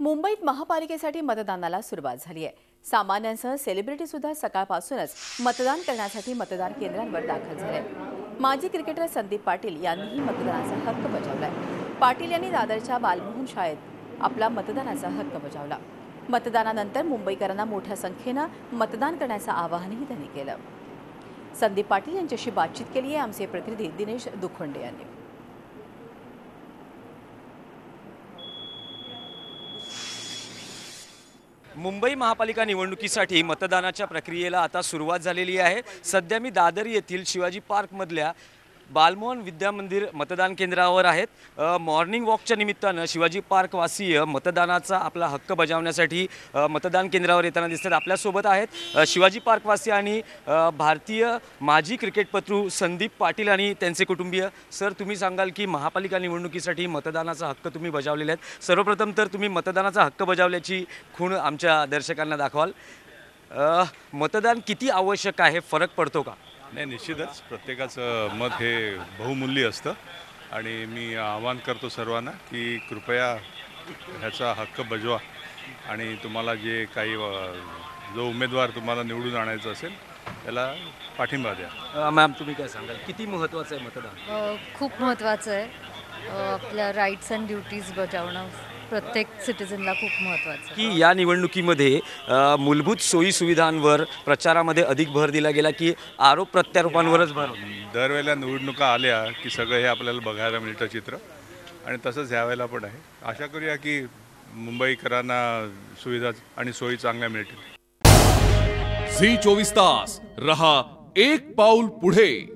मुंबईत महापालिकेसाठी मतदानाला सुरुवात झाली आहे। सामान्यांसह सेलिब्रिटी सुद्धा सकाळपासूनच मतदान करण्यासाठी मतदान केंद्रांवर दाखल झाले। माजी क्रिकेटर संदीप पाटील यांनीही मतदानाचा हक्क बजावलाय। पाटील यांनी दादरच्या बालमोहन शाळेत आपला मतदानाचा हक्क बजावला। मतदानानंतर मुंबईकरांना मोठ्या संख्येने मतदान करण्याचं आवाहनही त्यांनी केलं। संदीप पाटील यांच्याशी बातचीत केली आहे आमचे प्रतिनिधी दिनेश दुखंडे यांनी। मुंबई महापालिका निवडणुकीसाठी मतदानाच्या प्रक्रियेला आता सुरुवात झालेली आहे। सध्या मी दादर येथील शिवाजी पार्क मधल्या बालमोहन विद्या मंदिर मतदान केंद्रावर आहेत। मॉर्निंग वॉकच्या निमित्तानं शिवाजी पार्क वासीय मतदानाचा आपला हक्क बजावण्यासाठी मतदान केंद्रावर येताना दिसतात। आपल्यासोबत आहेत शिवाजी पार्क वासी आणि भारतीय माजी क्रिकेटपटू संदीप पाटील आणि त्यांचे कुटुंबीय। सर, तुम्ही सांगाल की महापालिका निवडणुकीसाठी मतदानाचा हक्क तुम्ही बजावलेला आहे। सर्वप्रथम तर तुम्ही मतदानाचा हक्क बजावल्याची खूण आमच्या दर्शकांना दाखवाल। मतदान किती आवश्यक आहे, फरक पडतो का? नाही, निश्चितच प्रत्येकाचं मत हे बहुमूल्य असतं आणि मी आवाहन करतो सर्वांना की कृपया ह्याचा हक्क बजवा आणि तुम्हाला जे काही जो उमेदवार तुम्हाला निवडून आणायचा असेल त्याला पाठिंबा द्या। मॅम, तुम्ही काय सांगाल, किती महत्त्वाचं आहे मतदान? खूप महत्त्वाचं आहे। आपल्या राईट्स अँड ड्युटीज बजावणं प्रत्येक सिटिझनला खूप महत्त्वाचं की या निवडणुकीमध्ये मूलभूत सोयी सुविधांवर प्रचारामध्ये अधिक भर दिला गेला की आरोप प्रत्यारोपांवरच भर? दरवेळेला निवडणुका आल्या की सगळं हे आपल्याला बघायला मिळतं चित्र, आणि तसंच ह्यावेळेला पण आहे। आशा करूया की मुंबईकरांना सुविधा आणि सोयी चांगल्या मिळतील। झी 24 तास रहा एक पाऊल पुढे।